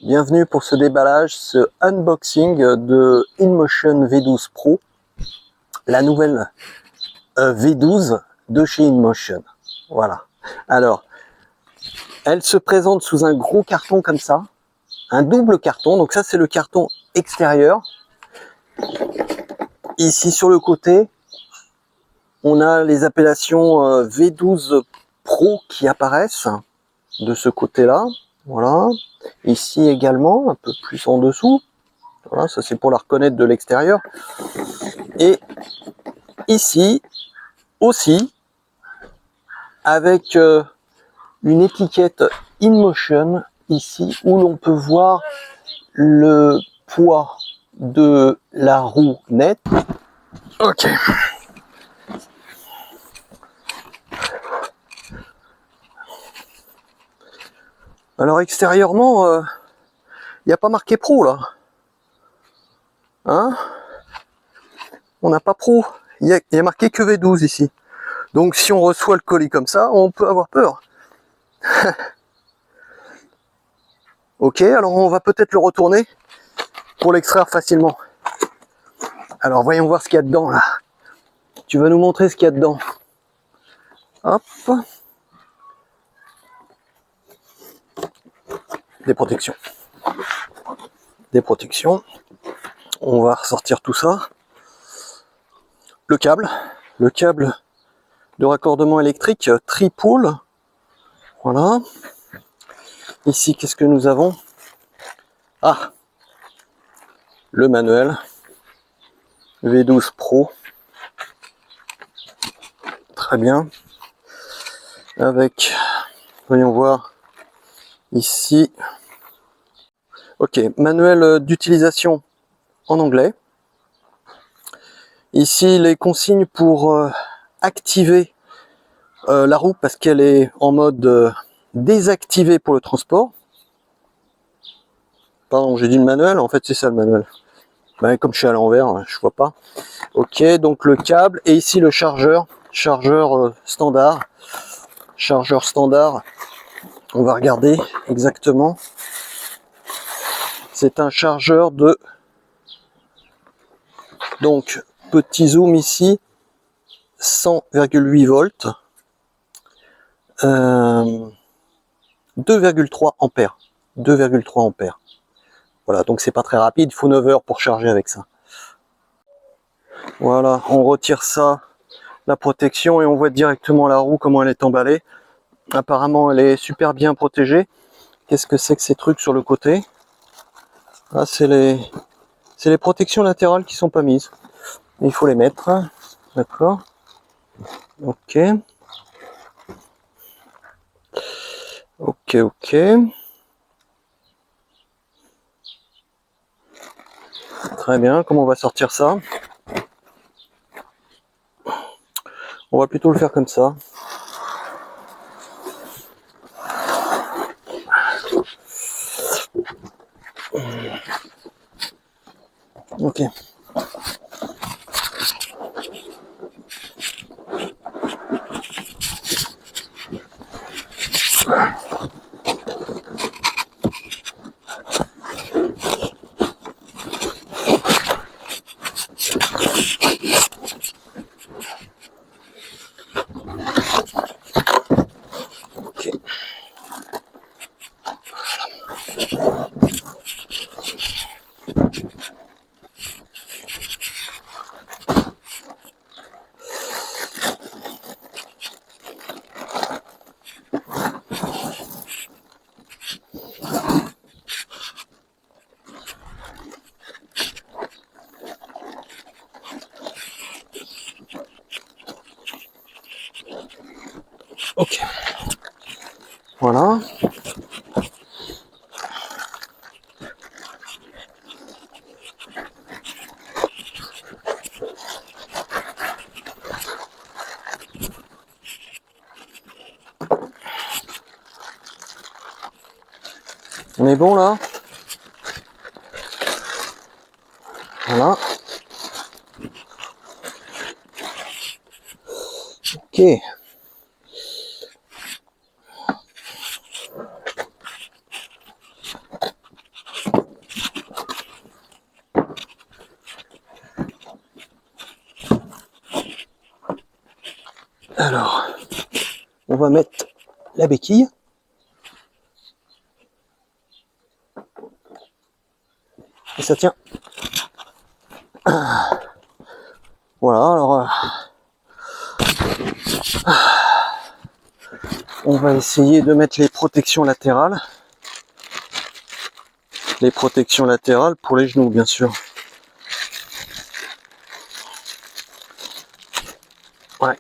Bienvenue pour ce déballage, ce unboxing de InMotion V12 Pro, la nouvelle V12 de chez InMotion. Voilà. Alors, elle se présente sous un gros carton comme ça, un double carton. Donc ça, c'est le carton extérieur. Ici sur le côté, on a les appellations V12 Pro qui apparaissent de ce côté-là. Voilà. Ici également, un peu plus en dessous. Voilà, ça c'est pour la reconnaître de l'extérieur. Et ici aussi, avec une étiquette InMotion, ici, où l'on peut voir le poids de la roue nette. Ok. Alors extérieurement, il n'y a pas marqué Pro là. Hein? On n'a pas Pro. Il y a marqué que V12 ici. Donc si on reçoit le colis comme ça, on peut avoir peur. Ok, alors on va peut-être le retourner pour l'extraire facilement. Alors voyons voir ce qu'il y a dedans là. Tu vas nous montrer ce qu'il y a dedans. Hop. Des protections. Des protections. On va ressortir tout ça. Le câble de raccordement électrique tri-pôle. Voilà. Ici, qu'est-ce que nous avons? Ah, le manuel V12 Pro. Très bien. Avec, voyons voir, ici. Ok, manuel d'utilisation en anglais. Ici, les consignes pour activer la roue parce qu'elle est en mode désactivé pour le transport. Pardon, j'ai dit le manuel, en fait c'est ça le manuel. Ben, comme je suis à l'envers, je vois pas. Ok, donc le câble et ici le chargeur standard. Chargeur standard, on va regarder exactement. C'est un chargeur de... Donc, petit zoom ici, 100,8 volts. 2,3 ampères. 2,3 ampères. Voilà, donc c'est pas très rapide, il faut 9 heures pour charger avec ça. Voilà, on retire ça, la protection, et on voit directement la roue, comment elle est emballée. Apparemment, elle est super bien protégée. Qu'est-ce que c'est que ces trucs sur le côté? Ah, c'est les protections latérales qui sont pas mises. Il faut les mettre. D'accord. Ok. Ok, ok. Très bien, comment on va sortir ça? On va plutôt le faire comme ça. Ok. Ok. Ok. Voilà. On est bon là? Voilà. Ok. va mettre la béquille. Et ça tient. Voilà, alors on va essayer de mettre les protections latérales. Les protections latérales pour les genoux, bien sûr. Ouais.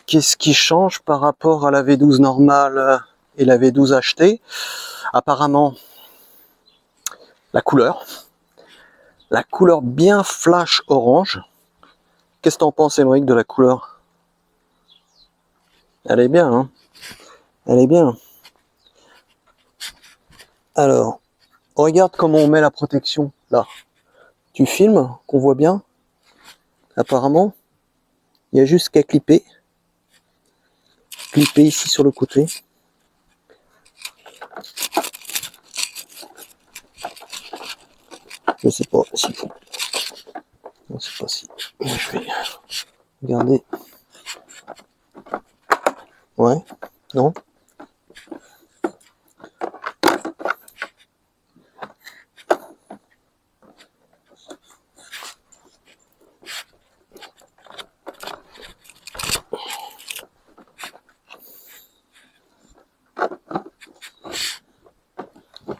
Qu'est-ce qui change par rapport à la V12 normale et la V12 achetée? Apparemment, la couleur. La couleur bien flash orange. Qu'est-ce que t'en penses, Émeric, de la couleur? Elle est bien, hein? Elle est bien. Alors, regarde comment on met la protection, là. Tu filmes, qu'on voit bien. Apparemment, il y a juste qu'à clipper. Clipper ici sur le côté. Je sais pas s'il faut. Je sais pas si. Je vais regarder. Ouais. Non.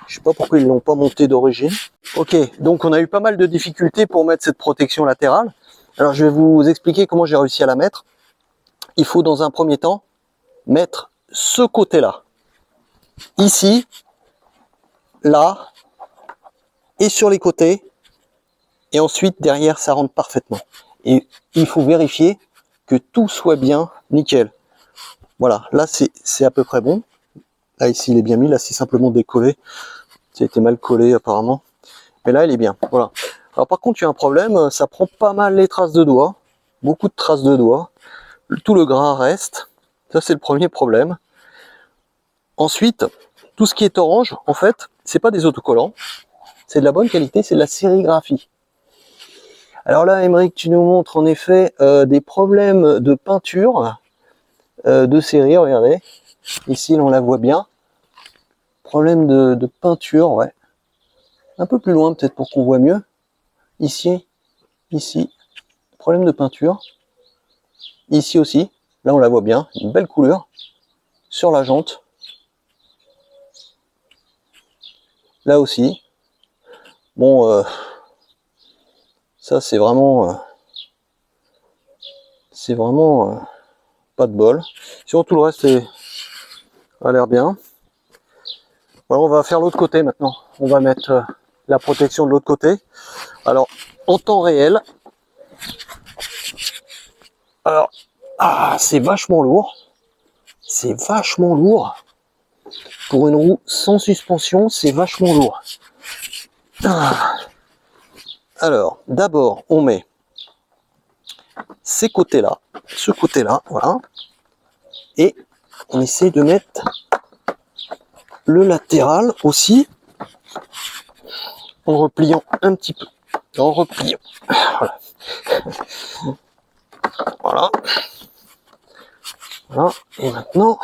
Je sais pas pourquoi ils l'ont pas monté d'origine. Ok, donc on a eu pas mal de difficultés pour mettre cette protection latérale. Alors je vais vous expliquer comment j'ai réussi à la mettre. Il faut dans un premier temps mettre ce côté-là. Ici, là, et sur les côtés. Et ensuite, derrière, ça rentre parfaitement. Et il faut vérifier que tout soit bien nickel. Voilà, là c'est à peu près bon. Là ici il est bien mis, là c'est simplement décollé. Ça a été mal collé apparemment. Mais là il est bien, voilà. Alors par contre il y a un problème, ça prend pas mal les traces de doigts. Beaucoup de traces de doigts. Tout le gras reste. Ça c'est le premier problème. Ensuite, tout ce qui est orange, en fait, c'est pas des autocollants. C'est de la bonne qualité, c'est de la sérigraphie. Alors là, Émeric, tu nous montres en effet des problèmes de peinture, de série, regardez. Ici, là, on la voit bien. Problème de peinture, ouais. Un peu plus loin, peut-être, pour qu'on voit mieux. Ici, problème de peinture. Ici aussi, là, on la voit bien. Une belle couleur sur la jante. Là aussi. Bon, ça, c'est vraiment pas de bol. Sinon, tout le reste a l'air bien. Voilà, on va faire l'autre côté maintenant. On va mettre la protection de l'autre côté. Alors, en temps réel, alors, c'est vachement lourd. C'est vachement lourd. Pour une roue sans suspension, c'est vachement lourd. Alors, d'abord, on met ces côtés-là, ce côté-là, voilà. Et on essaie de mettre le latéral aussi, en repliant un petit peu. En repliant. Voilà. Voilà. Voilà. Et maintenant,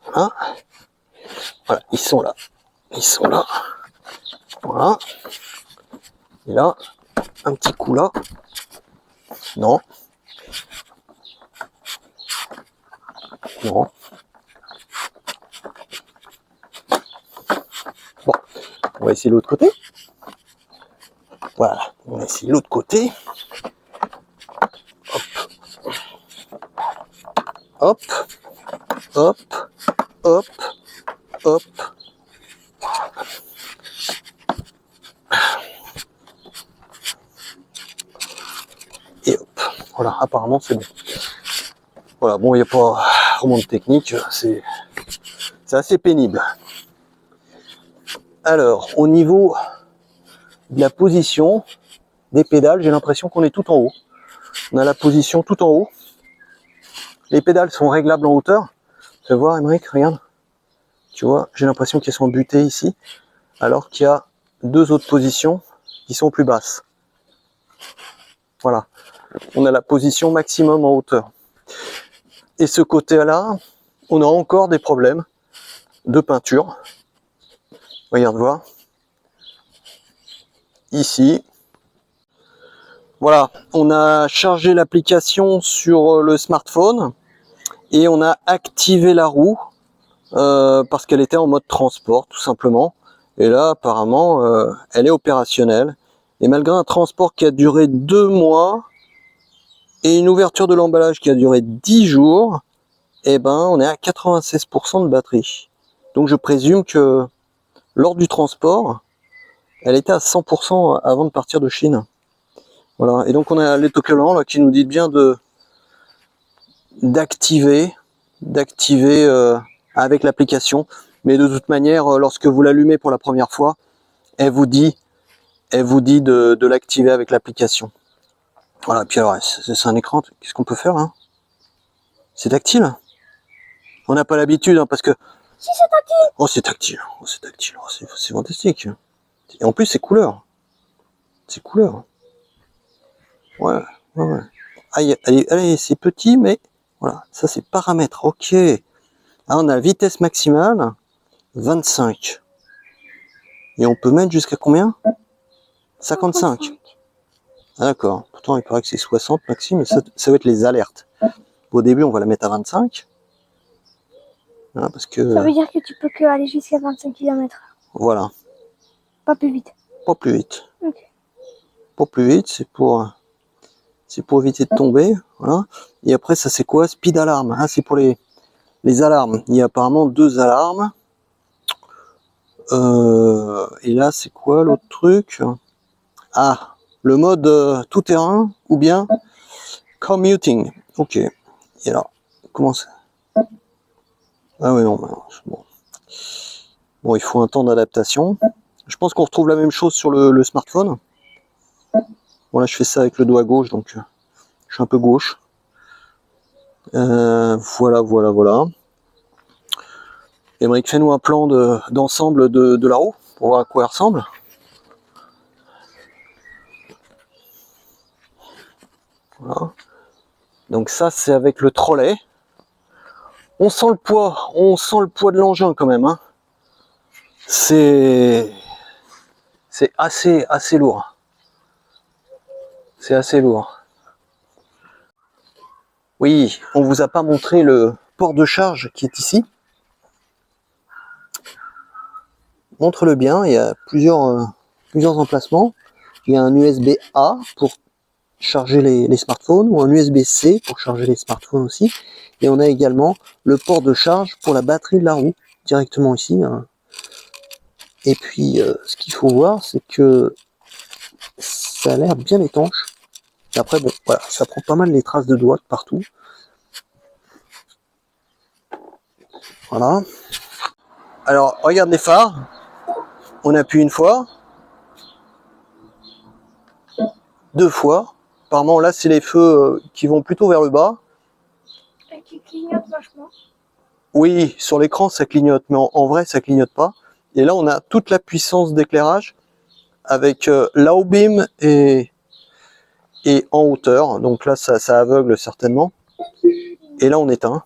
voilà. Voilà, ils sont là. Ils sont là. Voilà. Et là, un petit coup là. Non. Non. Bon, on va essayer l'autre côté. Voilà, on va essayer l'autre côté. Hop. Hop. Hop. Hop. Hop. Et hop. Voilà, apparemment c'est bon. Voilà, bon, il n'y a pas vraiment de technique, c'est assez pénible. Alors, au niveau de la position des pédales, j'ai l'impression qu'on est tout en haut. On a la position tout en haut. Les pédales sont réglables en hauteur. Tu vas voir, Émeric, regarde. Tu vois, j'ai l'impression qu'elles sont butées ici, alors qu'il y a deux autres positions qui sont plus basses. Voilà, on a la position maximum en hauteur. Et ce côté-là, on a encore des problèmes de peinture. Regarde voir. Ici. Voilà, on a chargé l'application sur le smartphone et on a activé la roue parce qu'elle était en mode transport tout simplement. Et là apparemment elle est opérationnelle. Et malgré un transport qui a duré 2 mois et une ouverture de l'emballage qui a duré 10 jours, eh ben on est à 96% de batterie. Donc je présume que lors du transport, elle était à 100% avant de partir de Chine. Voilà, et donc on a l'autocollant là qui nous dit bien d'activer avec l'application. Mais de toute manière, lorsque vous l'allumez pour la première fois, elle vous dit de l'activer avec l'application. Voilà, puis alors c'est un écran, qu'est-ce qu'on peut faire là? C'est tactile? On n'a pas l'habitude parce que... Si, c'est tactile. Oh c'est tactile, oh, c'est tactile, oh, c'est fantastique. Et en plus c'est couleur. C'est couleur. Ouais, ouais, ouais. Allez, c'est petit, mais voilà, ça c'est paramètres, ok. Ah, on a vitesse maximale, 25. Et on peut mettre jusqu'à combien? 55. Ah, d'accord. Pourtant, il paraît que c'est 60 maxi, mais ça va être les alertes. Au début, on va la mettre à 25. Hein, parce que... Ça veut dire que tu peux que aller jusqu'à 25 km/h. Voilà. Pas plus vite. Pas plus vite. Okay. Pas plus vite, c'est pour éviter de tomber. Voilà. Et après, ça c'est quoi? Speed alarme. Ah, c'est pour les alarmes. Il y a apparemment 2 alarmes. Et là, c'est quoi l'autre truc? Ah, le mode tout terrain ou bien commuting. Ok. Et alors, comment ça? Ah oui, non, bon. Bon, il faut un temps d'adaptation. Je pense qu'on retrouve la même chose sur le smartphone. Bon, là, je fais ça avec le doigt gauche, donc je suis un peu gauche. Voilà, voilà, voilà. Émeric, fais-nous un plan d'ensemble de la roue pour voir à quoi elle ressemble. Voilà. Donc ça, c'est avec le trolley. On sent le poids de l'engin quand même. Hein. C'est assez lourd. C'est assez lourd. Oui, on vous a pas montré le port de charge qui est ici. Montre-le bien, il y a plusieurs emplacements. Il y a un USB-A pour charger les smartphones ou un USB-C pour charger les smartphones aussi. Et on a également le port de charge pour la batterie de la roue directement ici. Hein. Et puis, ce qu'il faut voir, c'est que ça a l'air bien étanche. Et après, bon, voilà, ça prend pas mal les traces de doigts de partout. Voilà. Alors, regarde les phares. On appuie une fois. 2 fois. Apparemment, là, c'est les feux qui vont plutôt vers le bas. Et qui clignote vachement. Oui, sur l'écran, ça clignote, mais en vrai, ça clignote pas. Et là, on a toute la puissance d'éclairage avec low beam et en hauteur. Donc là, ça aveugle certainement. Et là, on éteint.